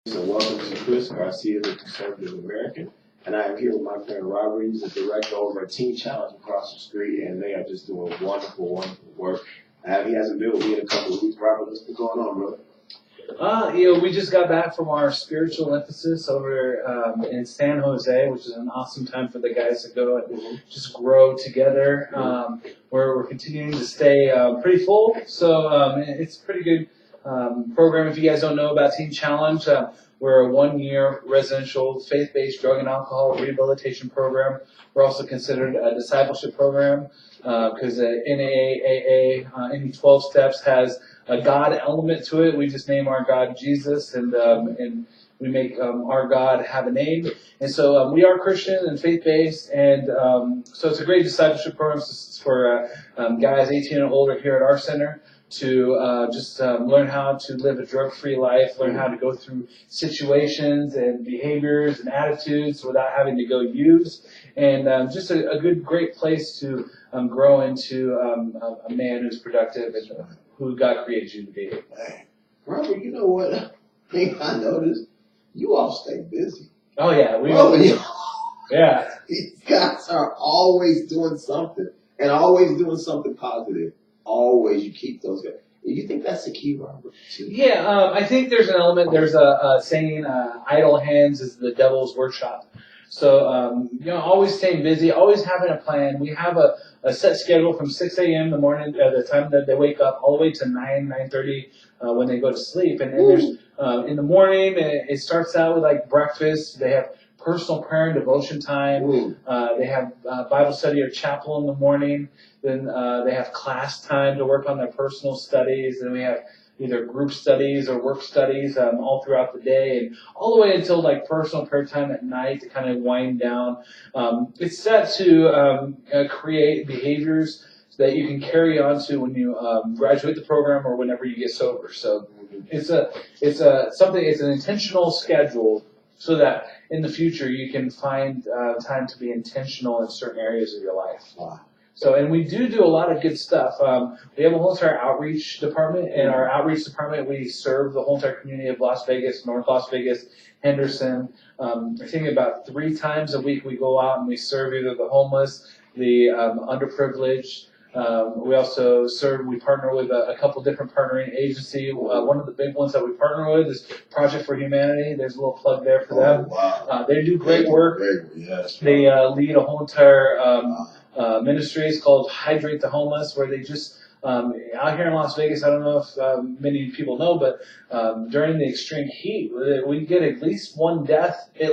So welcome to Chris Garcia, the Conservative American, and I am here with my friend Robert. He's the director over at Teen Challenge across the street, and they are just doing wonderful, wonderful work. He hasn't been with me in a couple of weeks. Robert, what's been going on, brother? We just got back from our spiritual emphasis over in San Jose, which is an awesome time for the guys to go and just grow together. We're continuing to stay pretty full, so it's a pretty good program. If you guys don't know about Teen Challenge, we're a 1-year residential faith-based drug and alcohol rehabilitation program. We're also considered a discipleship program because NAAA, any 12 steps has a God element to it. We just name our God Jesus, and we make our God have a name. And so we are Christian and faith-based, and so it's a great discipleship program for guys 18 and older here at our center to just learn how to live a drug-free life, learn how to go through situations and behaviors and attitudes without having to go use, and just a good, great place to grow into a man who's productive and who God created you to be. Man, Robert, you know what thing I noticed? You all stay busy. Oh yeah, yeah. These guys are always doing something, and always doing something positive. Always, you keep those guys. You think that's the key, Robert? Yeah, I think there's an element. There's a saying: "Idle hands is the devil's workshop." So always staying busy, always having a plan. We have a set schedule from 6 a.m. in the morning, the time that they wake up, all the way to 9:30 when they go to sleep. And there's in the morning, it starts out with like breakfast. They have personal prayer and devotion time. They have Bible study or chapel in the morning. Then they have class time to work on their personal studies. Then we have either group studies or work studies all throughout the day, and all the way until like personal prayer time at night to kind of wind down. It's set to create behaviors that you can carry on to when you graduate the program or whenever you get sober. So it's an intentional schedule so that in the future you can find time to be intentional in certain areas of your life. Wow. So, and we do a lot of good stuff. We have a whole entire outreach department. In our outreach department, we serve the whole entire community of Las Vegas, North Las Vegas, Henderson. I think about 3 times a week we go out and we serve either the homeless, the underprivileged. We partner with a couple different partnering agencies. One of the big ones that we partner with is Project for Humanity. There's a little plug there for them. Wow. They do great work. Yes, they lead a whole entire ministry. It's called Hydrate the Homeless, where they just out here in Las Vegas, I don't know if many people know, but during the extreme heat, we get at least one death a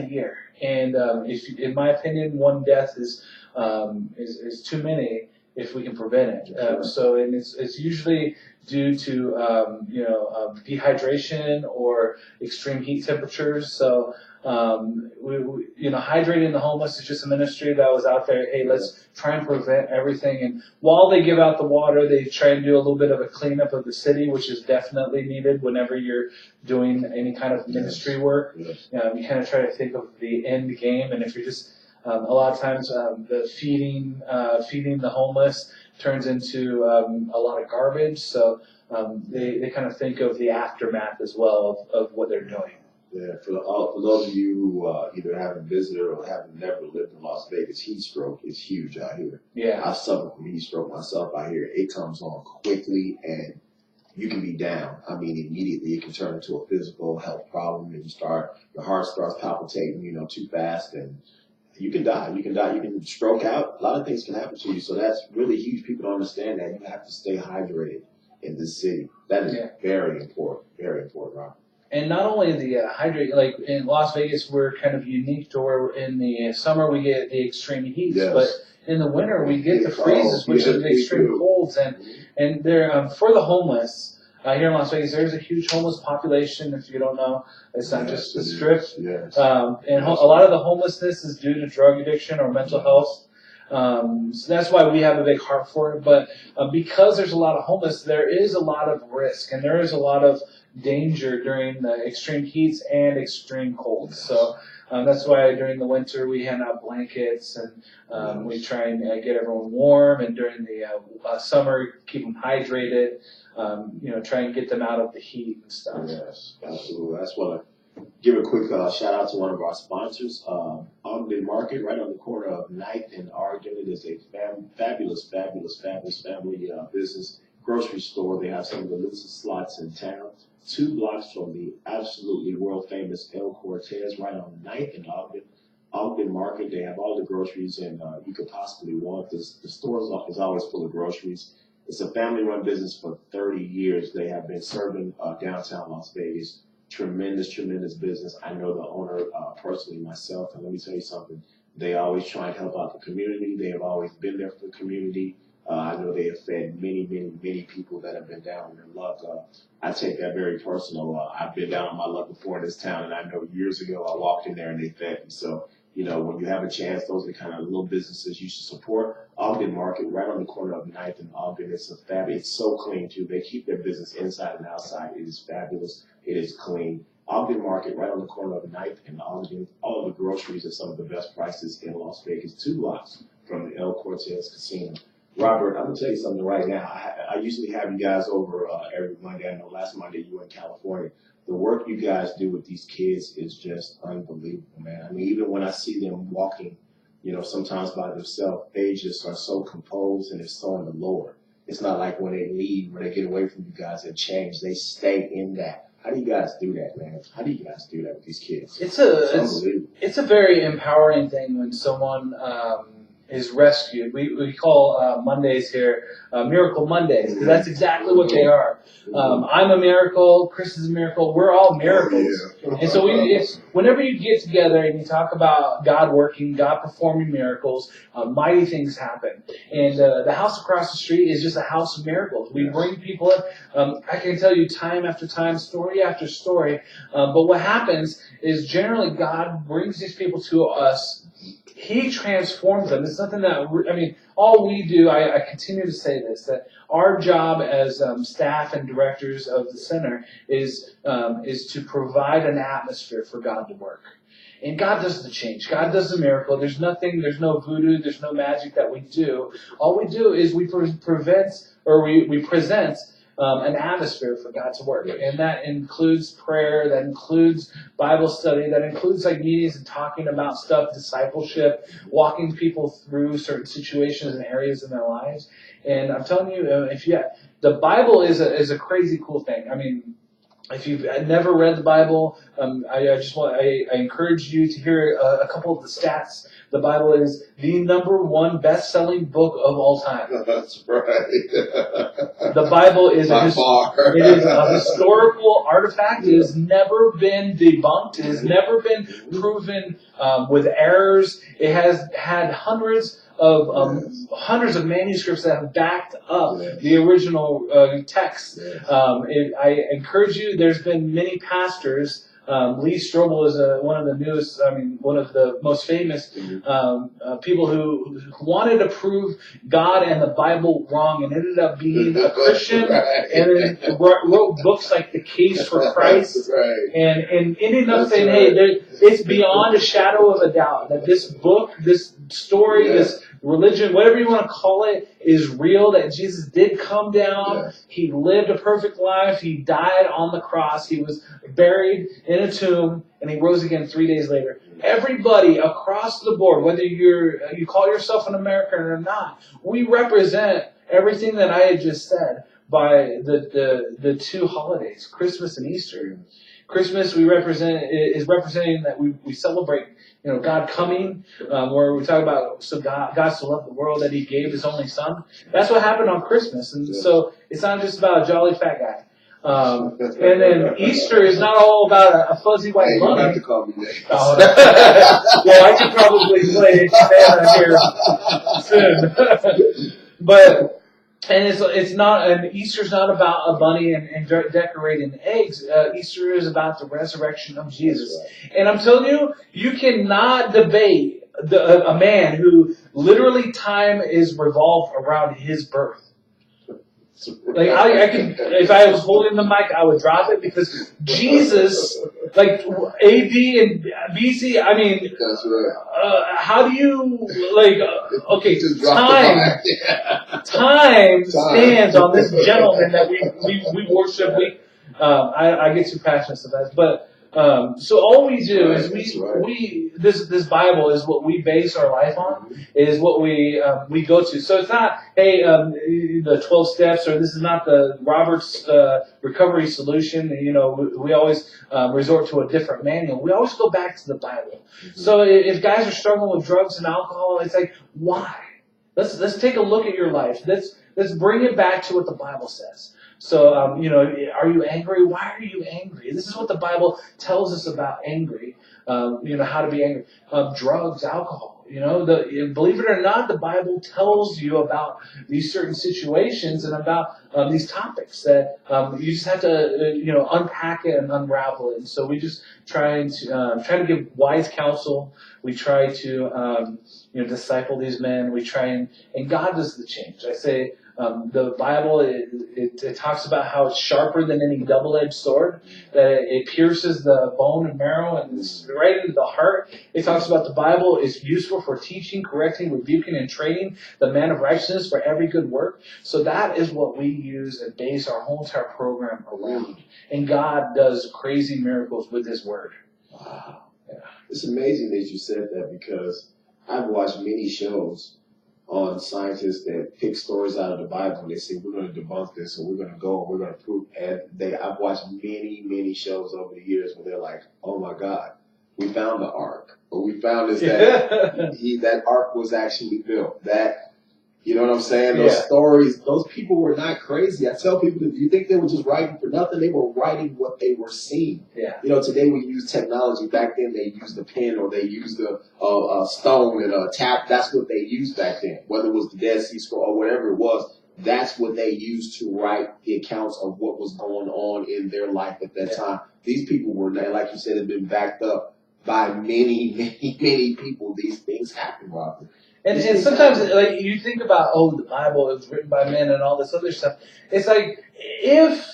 year. And in my opinion, one death is too many if we can prevent it. And it's usually due to dehydration or extreme heat temperatures. So hydrating the homeless is just a ministry that was out there. Hey, let's try and prevent everything. And while they give out the water, they try and do a little bit of a cleanup of the city, which is definitely needed whenever you're doing any kind of ministry work. Yes. You kind of try to think of the end game, and if you're just a lot of times the feeding the homeless turns into a lot of garbage. So they kind of think of the aftermath as well of what they're doing. Yeah, for those of you who either haven't visited or haven't never lived in Las Vegas, heat stroke is huge out here. Yeah, I suffer from heat stroke myself out here. It comes on quickly, and you can be down. I mean, immediately it can turn into a physical health problem, and your heart starts palpitating, too fast, and you can die. You can stroke out. A lot of things can happen to you. So that's really huge. People don't understand that. You have to stay hydrated in this city. That is very important. Very important, Rob. And not only the hydrate, like in Las Vegas, we're kind of unique to where in the summer we get the extreme heats, but in the winter we get the freezes, which are the extreme colds. And they're for the homeless. Here in Las Vegas, there's a huge homeless population. If you don't know, it's not just the Strip. Yes. And a lot of the homelessness is due to drug addiction or mental health. So that's why we have a big heart for it. But because there's a lot of homeless, there is a lot of risk, and there is a lot of danger during the extreme heats and extreme colds. So that's why during the winter we hand out blankets and we try and get everyone warm, and during the summer keep them hydrated. Try and get them out of the heat and stuff. Yes, absolutely. I just want to give a quick shout out to one of our sponsors, Ogden Market, right on the corner of 9th and Oregon. It is a fabulous family business grocery store. They have some of the loosest slots in town. 2 blocks from the absolutely world famous El Cortez, right on 9th and Ogden Market. They have all the groceries and you could possibly want. The store is always full of groceries. It's a family-run business for 30 years. They have been serving downtown Las Vegas. Tremendous business. I know the owner personally myself, and let me tell you something. They always try and help out the community. They have always been there for the community. I know they have fed many people that have been down on their luck. I take that very personal. I've been down on my luck before in this town, and I know years ago I walked in there and they fed me. So, when you have a chance, those are the kind of little businesses you should support. Ogden Market, right on the corner of 9th and Ogden. It's so clean, too. They keep their business inside and outside. It is fabulous. It is clean. Ogden Market, right on the corner of 9th and Ogden. All of the groceries at some of the best prices in Las Vegas, 2 blocks from the El Cortez Casino. Robert, I'm going to tell you something right now. I usually have you guys over every Monday. I know last Monday you were in California. The work you guys do with these kids is just unbelievable, man. I mean, even when I see them walking, sometimes by themselves, they just are so composed and it's so in the Lord. It's not like when they leave, when they get away from you guys and change, they stay in that. How do you guys do that, man? How do you guys do that with these kids? It's a very empowering thing when someone is rescued. We call Mondays here Miracle Mondays, because that's exactly what they are. I'm a miracle. Chris is a miracle. We're all miracles. And so whenever you get together and you talk about God working, God performing miracles, mighty things happen. And the house across the street is just a house of miracles. We bring people in. I can tell you time after time, story after story. But what happens is generally God brings these people to us. He transforms them. It's something that, all we do, I continue to say this, that our job as staff and directors of the center is to provide an atmosphere for God to work. And God does the change. God does the miracle. There's no voodoo, there's no magic that we do. All we do is we present an atmosphere for God to work. And that includes prayer, that includes Bible study, that includes meetings and talking about stuff, discipleship, walking people through certain situations and areas in their lives. And I'm telling you, the Bible is a crazy cool thing. If you've never read the Bible, I encourage you to hear a couple of the stats. The Bible is the #1 best-selling book of all time. That's right. The Bible is By far. It is a historical artifact. It has never been debunked. It has never been proven with errors. It has had hundreds of manuscripts that have backed up the original text. I encourage you. There's been many pastors. Lee Strobel is one of the newest, one of the most famous people who wanted to prove God and the Bible wrong and ended up being a Christian and then wrote books like The Case for Christ and ended up saying, hey, it's beyond a shadow of a doubt that this book, this story, this religion, whatever you want to call it, is real, that Jesus did come down. He lived a perfect life. He died on the cross. He was buried in a tomb, and he rose again 3 days later. Everybody across the board, whether you call yourself an American or not, we represent everything that I had just said by the 2 holidays, Christmas and Easter. Christmas is representing that we celebrate God coming, where we talk about God so loved the world that He gave His only Son. That's what happened on Christmas, and so it's not just about a jolly fat guy. And then Easter is not all about a fuzzy white bunny. You have to call me Nick. Well, I could probably play Santa here soon, but. And it's not, and Easter's not about a bunny and decorating eggs. Easter is about the resurrection of Jesus. And I'm telling you, you cannot debate a man who literally time is revolved around his birth. Like I could, if I was holding the mic, I would drop it because Jesus, like A.D. and B.C. I mean, that's right. How do you like? Okay, Just drop the mic. time stands on this gentleman that we worship. I get too passionate sometimes, but so all we do is this Bible is what we base our life on, is what we go to. So it's not the 12 steps, or this is not the Robert's recovery solution. You know, we always resort to a different manual. We always go back to the Bible. Mm-hmm. So if guys are struggling with drugs and alcohol, it's like, why? Let's take a look at your life. Let's bring it back to what the Bible says. So, you know, are you angry? Why are you angry? This is what the Bible tells us about angry. You know, how to be angry. Drugs, alcohol. You know, believe it or not, the Bible tells you about these certain situations and about these topics that you just have to, you know, unpack it and unravel it. And so we just try to give wise counsel. We try to, you know, disciple these men. We try and God does the change. I say, the Bible, it talks about how it's sharper than any double-edged sword, that it pierces the bone and marrow and it's right into the heart. It talks about the Bible is useful for teaching, correcting, rebuking, and training the man of righteousness for every good work. So that is what we use and base our whole entire program around. And God does crazy miracles with His Word. Wow. Yeah. It's amazing that you said that, because I've watched many shows on scientists that pick stories out of the Bible and they say, we're going to debunk this, or we're going to go and we're going to prove. And I've watched many shows over the years where they're like, oh my God, we found the ark, or we found this, that ark was actually built. That, you know what I'm saying? Those stories, those people were not crazy. I tell people, do you think they were just writing for nothing? They were writing what they were seeing. Yeah. You know, today we use technology. Back then they used a pen, or they used a stone and a tap. That's what they used back then. Whether it was the Dead Sea Scroll or whatever it was, that's what they used to write the accounts of what was going on in their life at that time. These people were, like you said, have been backed up by many people. These things happen, Robert. And sometimes, like, you think about, the Bible is written by men and all this other stuff. It's like, if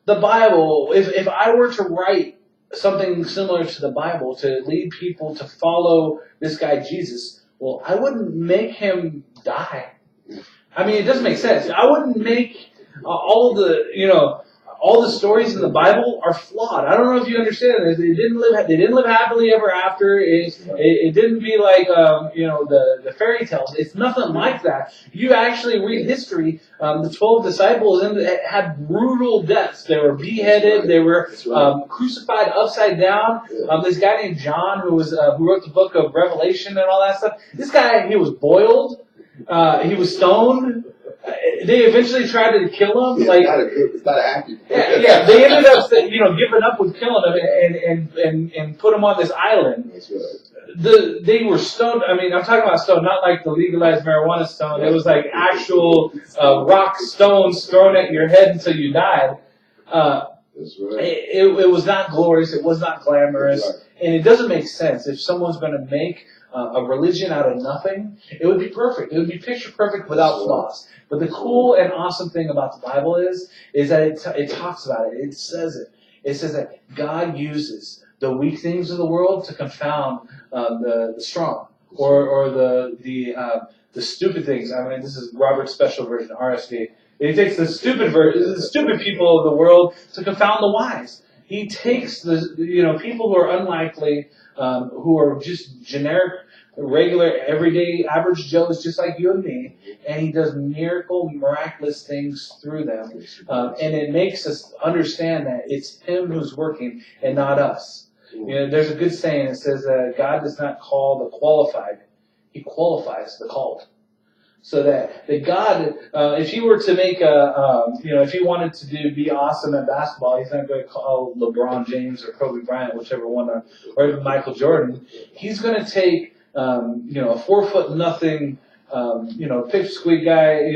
the Bible, if I were to write something similar to the Bible to lead people to follow this guy Jesus, well, I wouldn't make him die. I mean, it doesn't make sense. I wouldn't make all the stories in the Bible are flawed. I don't know if you understand this. They didn't live happily ever after. It didn't be like the fairy tales. It's nothing like that. You actually read history. The 12 disciples had brutal deaths. They were beheaded. They were crucified upside down. This guy named John, who wrote the book of Revelation and all that stuff. This guy, he was boiled. He was stoned. They eventually tried to kill him. Yeah, it's not a happy. Yeah. They ended up, giving up with killing him and put him on this island. That's right. They were stoned. I mean, I'm talking about stone, not like the legalized marijuana stone. It was like actual rock stones thrown at your head until you died. That's right. It was not glorious. It was not glamorous, and it doesn't make sense if someone's going to make a religion out of nothing. It would be perfect. It would be picture perfect without flaws. But the cool and awesome thing about the Bible is that it talks about it. It says it. It says that God uses the weak things of the world to confound the strong, or the stupid things. I mean, this is Robert's special version, RSV. He takes the stupid people of the world to confound the wise. He takes the people who are unlikely, who are just generic, regular, everyday, average Joes, just like you and me, and he does miraculous things through them. And it makes us understand that it's him who's working and not us. There's a good saying that says God does not call the qualified, He qualifies the called. So that God, if he were to make if he wanted to be awesome at basketball, he's not going to call LeBron James or Kobe Bryant, whichever one, or even Michael Jordan. He's going to take, a 4'0", pipsqueak guy,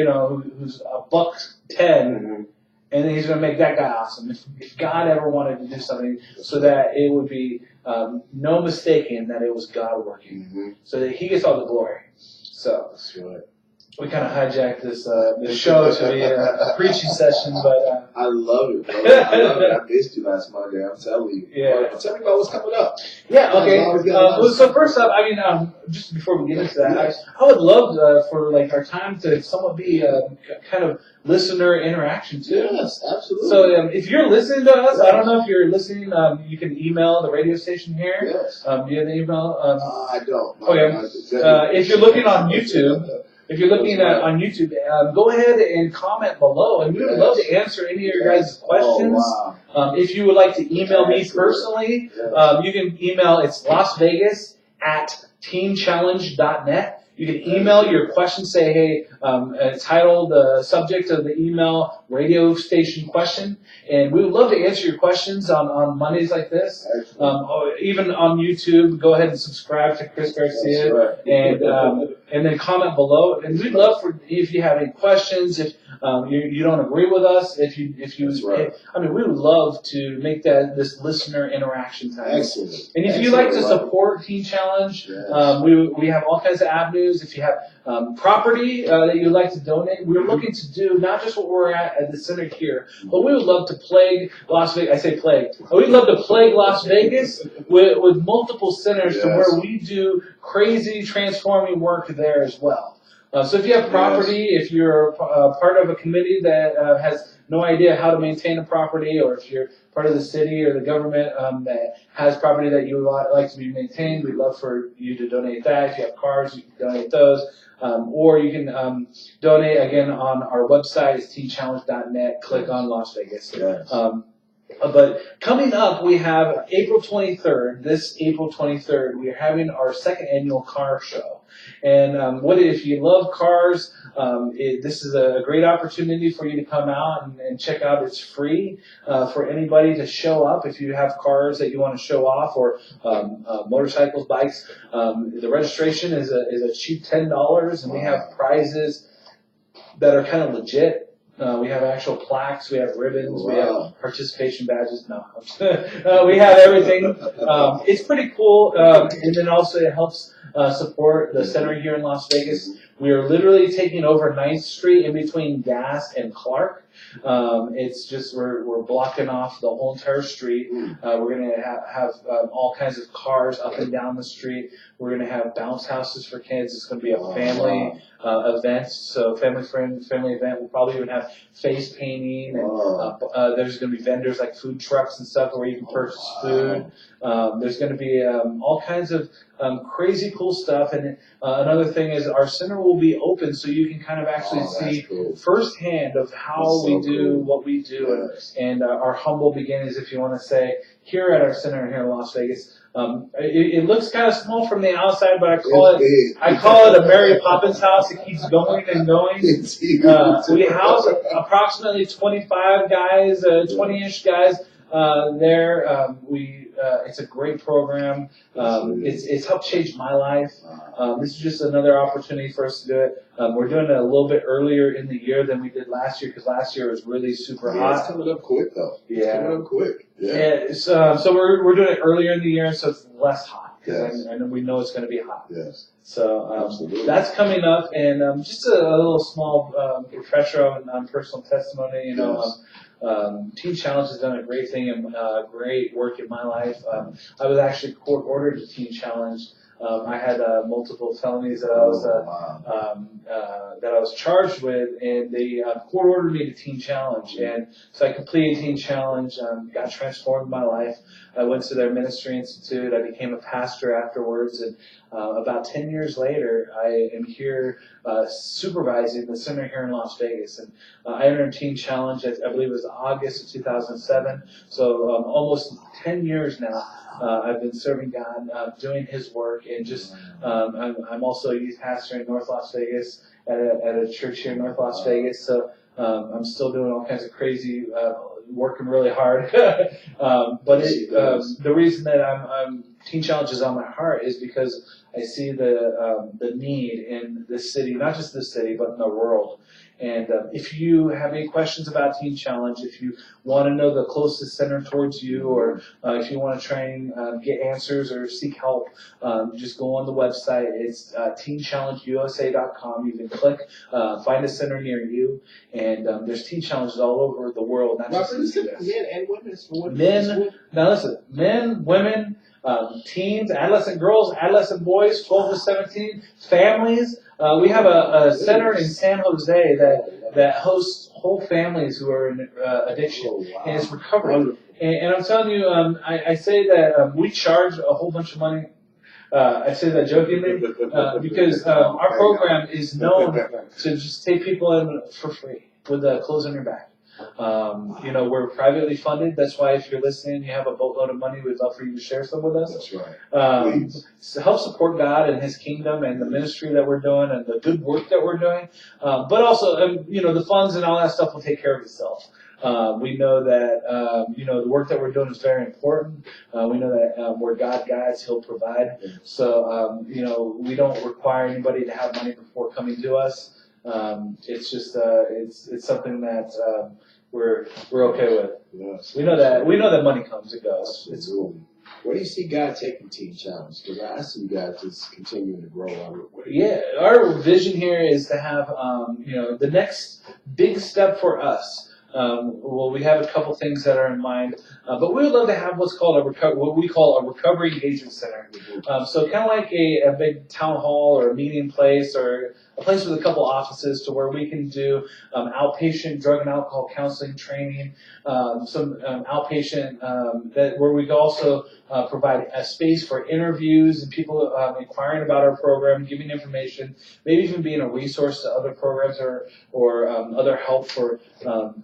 who's $110, and then he's going to make that guy awesome. If God ever wanted to do something, so that it would be no mistaking that it was God working, so that He gets all the glory. So. That's right. we kind of hijacked this show to be a preaching session, but I love it, bro. I love it. I missed you last Monday. I'm telling you. Yeah. Tell me about what's coming up. Yeah. Okay. So first up, I mean, just before we get into that, I would love for like our time to somewhat be kind of listener interaction too. Yes, absolutely. So if you're listening to us, I don't know if you're listening. You can email the radio station here. Yes. Do you have the email? I don't. Okay. If you're looking on YouTube. If you're looking on YouTube, go ahead and comment below, and we would love to answer any of your guys' questions. Oh, wow. If you would like to email me personally, you can email, it's lasvegas@teenchallenge.net. You can email your questions, say, hey, title the subject of the email, radio station question, and we would love to answer your questions on Mondays like this. Even on YouTube, go ahead and subscribe to Chris Garcia, and then comment below. And we'd love for if you have any questions, if you don't agree with us, if you I mean, we would love to make this listener interaction time. Excellent. And if you'd like to support Teen Challenge, we have all kinds of avenues. If you have property that you'd like to donate, we're looking to do not just what we're at the center here, but we would love to plague Las Vegas. I say plague. We'd love to plague Las Vegas with multiple centers to where we do crazy transforming work there as well. So if you have property, if you're part of a committee that has no idea how to maintain a property, or if you're part of the city or the government that has property that you would like to be maintained, we'd love for you to donate that. If you have cars, you can donate those. Or you can donate, again, on our website, it's teenchallenge.net. Click on Las Vegas. Yes. But coming up, we have April 23rd. This April 23rd, we are having our second annual car show. And if you love cars, this is a great opportunity for you to come out and check out. It's free for anybody to show up if you have cars that you want to show off, or motorcycles, bikes. The registration is a cheap $10, and we have prizes that are kind of legit. We have actual plaques, we have ribbons, we have participation badges. No, we have everything. It's pretty cool, and then also it helps support the center here in Las Vegas. We are literally taking over 9th Street in between Gas and Clark. It's just we're blocking off the whole entire street. We're going to have all kinds of cars up and down the street. We're going to have bounce houses for kids. It's going to be a family event, so family event. We'll probably even have face painting, and there's going to be vendors like food trucks and stuff where you can purchase food. There's going to be all kinds of crazy cool stuff. And another thing is our center will be open, so you can kind of actually see firsthand of how we do what we do, and our humble beginnings, if you want to say, here at our center here in Las Vegas. It looks kind of small from the outside, but I call it a Mary Poppins house. It keeps going and going. We house approximately 25 guys, 20-ish guys there. It's a great program. It's helped change my life. This is just another opportunity for us to do it. We're doing it a little bit earlier in the year than we did last year, because last year was really super hot. It's coming up quick, though. It's coming up quick. So we're doing it earlier in the year, so it's less hot, because I know we know it's going to be hot. Yes. So that's coming up, and just a little small refresher on personal testimony. You know, Teen Challenge has done a great thing and great work in my life. I was actually court ordered to Teen Challenge. I had multiple felonies that I was charged with, and they court ordered me to Teen Challenge, and so I completed Teen Challenge. Got transformed my life. I went to their ministry institute. I became a pastor afterwards, and about 10 years later, I am here supervising the center here in Las Vegas. And I entered Teen Challenge, I believe it was August of 2007, so almost 10 years now. I've been serving God, doing His work, and just I'm also a youth pastor in North Las Vegas at a church here in North Las Vegas. So I'm still doing all kinds of crazy, working really hard. But the reason that I'm Teen Challenge is on my heart is because I see the need in this city, not just this city, but in the world. And if you have any questions about Teen Challenge, if you want to know the closest center towards you, or if you want to try and get answers or seek help, just go on the website. It's teenchallengeusa.com. You can click, find a center near you, and there's teen challenges all over the world, not just in the US. Men and women. Men, now listen, men, women, teens, adolescent girls, adolescent boys, 12 to 17, families. We have a center in San Jose that hosts whole families who are in addiction, and it's recovery. And I'm telling you, I say that we charge a whole bunch of money. I say that jokingly because our program is known to just take people in for free with clothes on your back. We're privately funded. That's why if you're listening, you have a boatload of money, we'd love for you to share some with us. That's right. To help support God and His kingdom and the ministry that we're doing and the good work that we're doing. But also, the funds and all that stuff will take care of itself. We know that, the work that we're doing is very important. We know that where God guides, He'll provide. So, we don't require anybody to have money before coming to us. It's just it's something that we're okay with. Yes. We know that money comes and goes. It's cool. Where do you see God taking Teen Challenge? Because I see you guys just continuing to grow. Yeah, our vision here is to have the next big step for us. We have a couple things that are in mind, but we would love to have what we call a recovery engagement center. So kind of like a big town hall or a meeting place or a place with a couple offices to where we can do outpatient drug and alcohol counseling training, some outpatient where we can also provide a space for interviews and people inquiring about our program, giving information, maybe even being a resource to other programs or other help for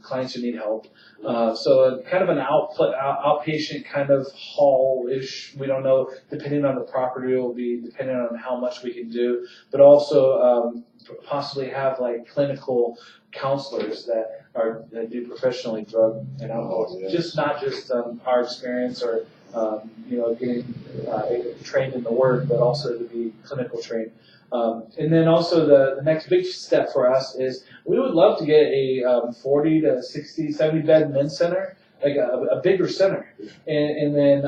clients who need help. So kind of an outpatient kind of hall-ish. We don't know, depending on the property, it will be depending on how much we can do, but also possibly have like clinical counselors that do professionally drug and alcohol. Just not just our experience or getting trained in the word, but also to be clinical trained. And then also the next big step for us is we would love to get a 40 to 60, 70 bed men's center, like a bigger center. And then,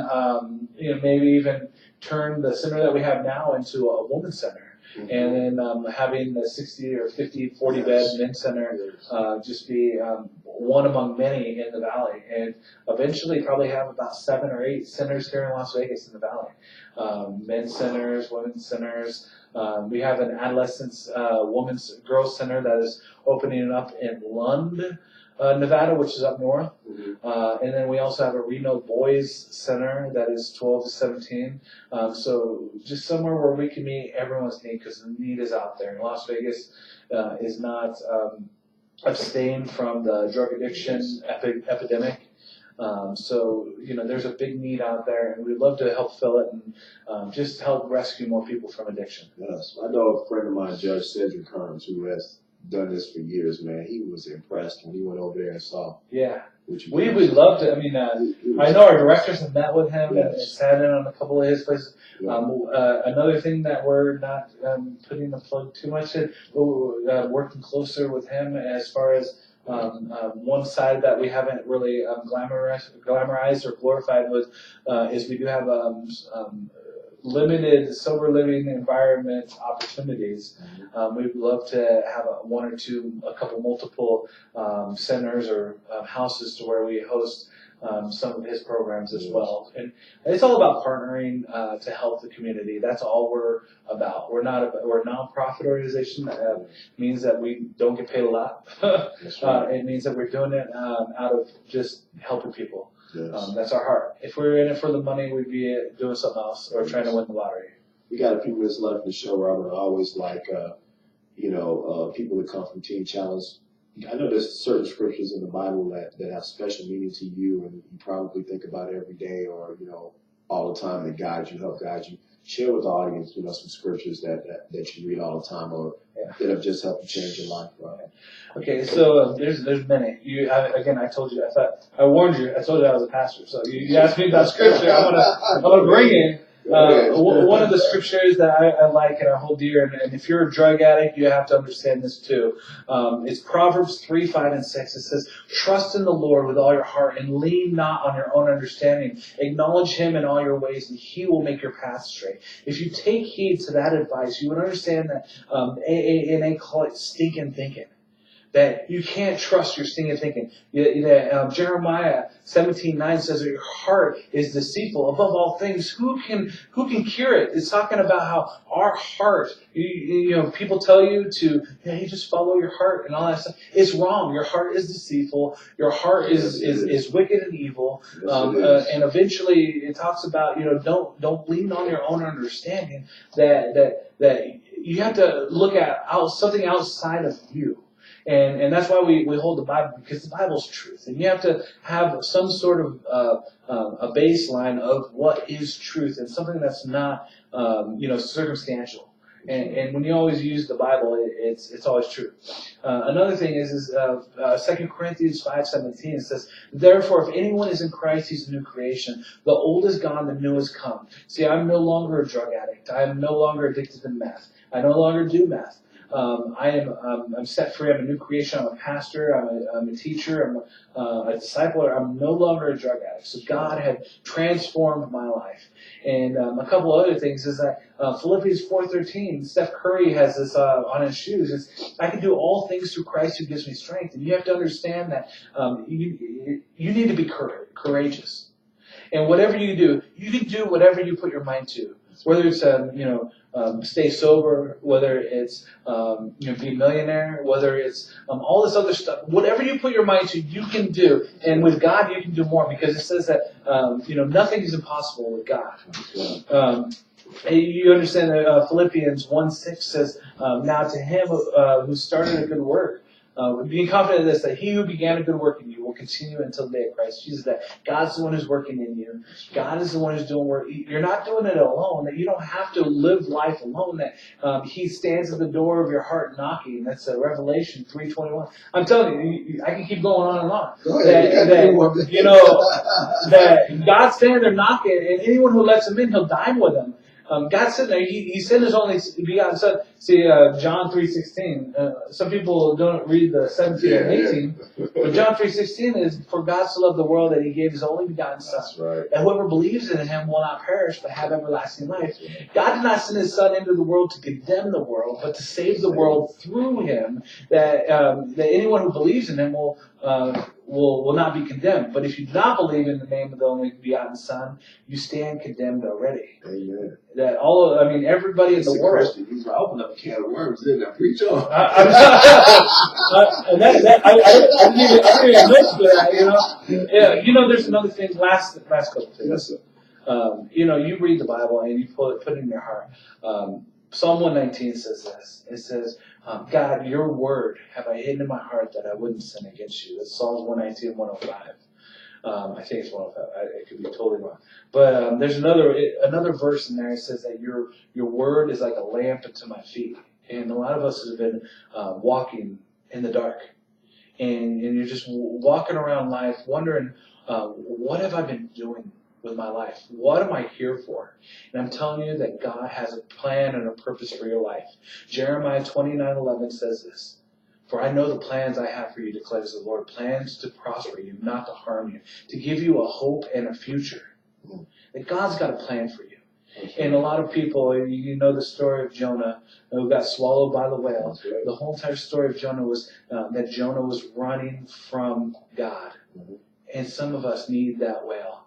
maybe even turn the center that we have now into a women's center. And then having the 60 or 50, 40 bed men's center just be one among many in the valley. And eventually probably have about 7 or 8 centers here in Las Vegas in the valley. Men's centers, women's centers. We have an adolescents, girls center that is opening up in Lund, Nevada, which is up north. And then we also have a Reno boys center that is 12 to 17. So just somewhere where we can meet everyone's need, because the need is out there. And Las Vegas is not abstained from the drug addiction epidemic. So there's a big need out there, and we'd love to help fill it and just help rescue more people from addiction. Yes, I know a friend of mine, Judge Cedric Kearns, who has done this for years. Man, he was impressed when he went over there and saw. Yeah, we would love to. I mean, I know our directors have met with him and sat in on a couple of his places. Another thing that we're not putting the plug too much in, but working closer with him as far as. One side that we haven't really glamorized or glorified with is we do have limited sober living environment opportunities. We'd love to have a couple multiple centers or houses to where we host some of his programs as well. And it's all about partnering to help the community. That's all we're about. We're a nonprofit organization. That means that we don't get paid a lot. It means that we're doing it out of just helping people. Yes. That's our heart. If we were in it for the money, we'd be doing something else or trying to win the lottery. We got a few minutes left in the show, Robert. I always like, people that come from Teen Challenge. I know there's certain scriptures in the Bible that have special meaning to you, and you probably think about it every day or, all the time that help guide you. Share with the audience, some scriptures that you read all the time or that have just helped you change your life, right? Okay, so there's many. I told you, I warned you. I told you I was a pastor. So you asked me about scripture. I'm gonna bring it. One of the scriptures that I like and I hold dear, and if you're a drug addict, you have to understand this too. It's Proverbs 3, 5, and 6. It says, "Trust in the Lord with all your heart and lean not on your own understanding. Acknowledge Him in all your ways, and He will make your path straight." If you take heed to that advice, you would understand that AA call it stinking thinking. That you can't trust your stinking thinking. Jeremiah 17:9 says that your heart is deceitful above all things. Who can cure it? It's talking about how our heart. People tell you to, hey, just follow your heart and all that stuff. It's wrong. Your heart is deceitful. Your heart is wicked and evil. And eventually, it talks about don't lean on your own understanding. That you have to look at something outside of you. And that's why we hold the Bible, because the Bible's truth. And you have to have some sort of a baseline of what is truth and something that's not circumstantial. And when you always use the Bible, it's always true. Another thing is 2 Corinthians 5:17. It says, "Therefore, if anyone is in Christ, he's a new creation. The old is gone, the new has come." See, I'm no longer a drug addict. I am no longer addicted to meth. I no longer do meth. I'm set free. I'm a new creation. I'm a pastor. I'm a teacher. I'm a discipler. I'm no longer a drug addict. So God had transformed my life. And a couple other things is that Philippians 4:13, Steph Curry has this on his shoes. It's, "I can do all things through Christ who gives me strength." And you have to understand that you need to be courageous. And whatever you do, you can do whatever you put your mind to. Whether it's stay sober, whether it's be a millionaire, whether it's all this other stuff, whatever you put your mind to, you can do. And with God, you can do more, because it says that nothing is impossible with God. You understand that Philippians 1:6 says, "Now to Him who started a good work, being confident of this, that He who began a good work in you will continue until the day of Christ Jesus." That God's the one who's working in you. God is the one who's doing work. You're not doing it alone. That you don't have to live life alone. That He stands at the door of your heart knocking. That's Revelation 3:21. I'm telling you, I can keep going on and on. That God's standing there knocking, and anyone who lets Him in, He'll dine with them. God's sitting there. He sent His only begotten Son. See, John 3:16. Some people don't read the 17 and 18. But John 3:16 is, "For God so loved the world that He gave His only begotten Son. Right. And whoever believes in Him will not perish, but have everlasting life." God did not send His Son into the world to condemn the world, but to save the world through Him. That anyone who believes in Him will not be condemned. But if you do not believe in the name of the only begotten Son, you stand condemned already. Amen. That everybody in the world. He's opened up a can of worms, didn't I? Preach on. I didn't even mention that. There's another thing. Last couple things. Yes, sir. You read the Bible and you put it in your heart. Psalm 119 says this. It says, "God, your word have I hidden in my heart that I wouldn't sin against you." That's Psalms 119, 105. I think it's 105. I could be totally wrong. But there's another verse in there. It says that your word is like a lamp unto my feet. And a lot of us have been walking in the dark. And you're just walking around life wondering, what have I been doing with my life? What am I here for? And I'm telling you that God has a plan and a purpose for your life. Jeremiah 29:11 says this. "For I know the plans I have for you, declares the Lord, plans to prosper you, not to harm you, to give you a hope and a future." That God's got a plan for you. And a lot of people, the story of Jonah, who got swallowed by the whale. Right. The whole entire story of Jonah was that Jonah was running from God. Mm-hmm. And some of us need that whale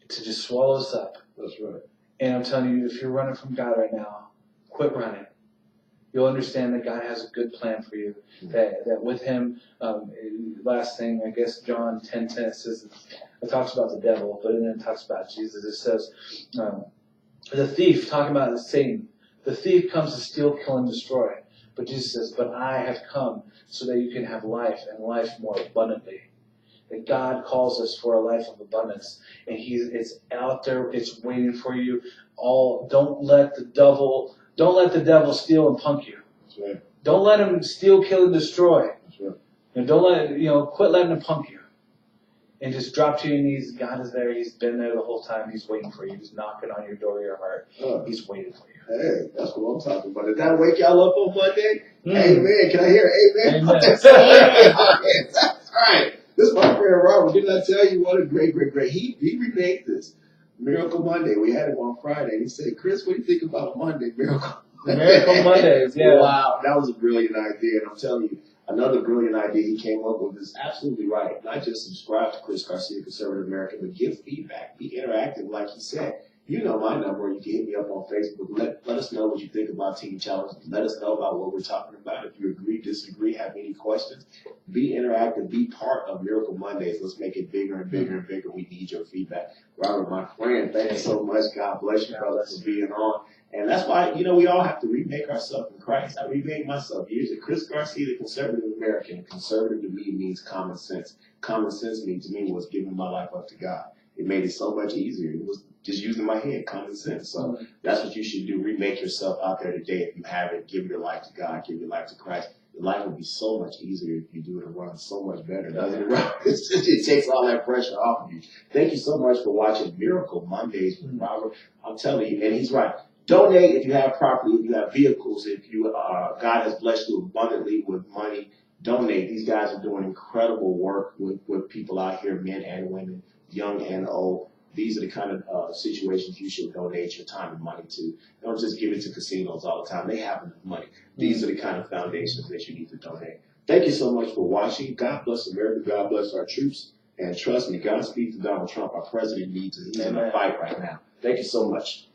to just swallow us up. That's right. And I'm telling you, if you're running from God right now, quit running. You'll understand that God has a good plan for you. That with Him, last thing, I guess John 10:10 says, it talks about the devil, but then it talks about Jesus. It says, the thief, talking about Satan, the thief comes to steal, kill, and destroy. But Jesus says, "But I have come so that you can have life, and life more abundantly." That God calls us for a life of abundance, and it's out there, it's waiting for you. Don't let the devil steal and punk you. That's right. Don't let him steal, kill, and destroy. That's right. And quit letting him punk you. and just drop to your knees. God is there. He's been there the whole time. He's waiting for you. He's knocking on your door of your heart. He's waiting for you. Hey, that's what I'm talking about. Did that wake y'all up on Monday? Amen. Can I hear amen? Amen. That's right. This is my friend Robert. Didn't I tell you what a great. He remade this. Miracle Monday. We had him on Friday. He said, Chris, what do you think about Monday? Miracle Mondays, yeah. Wow, that was a brilliant idea. And I'm telling you, another brilliant idea he came up with is absolutely right. Not just subscribe to Chris Garcia, Conservative American, but give feedback. Be interactive, like he said. You know my number. You can hit me up on Facebook. Let us know what you think about Team Challenge. Let us know about what we're talking about. If you agree, disagree, have any questions, be interactive. Be part of Miracle Mondays. Let's make it bigger and bigger and bigger. We need your feedback. Robert, my friend, thank you so much. God bless you, brother, for being on. And that's why, we all have to remake ourselves in Christ. I remade myself years ago. Chris Garcia, the Conservative American. Conservative to me means common sense. Common sense means to me was giving my life up to God. It made it so much easier. It was just using my head, common sense. So that's what you should do. Remake yourself out there today. If you haven't, give your life to God, give your life to Christ. Your life will be so much easier if you do it and run so much better, doesn't it? It takes all that pressure off of you. Thank you so much for watching Miracle Mondays with Robert. I'm telling you, and he's right. Donate if you have property, if you have vehicles, if you God has blessed you abundantly with money. Donate. These guys are doing incredible work with people out here, men and women, young and old. These are the kind of situations you should donate your time and money to. Don't just give it to casinos all the time. They have enough money. These are the kind of foundations that you need to donate. Thank you so much for watching. God bless America. God bless our troops. And trust me, Godspeed to Donald Trump. Our president needs it. He's in a fight right now. Thank you so much.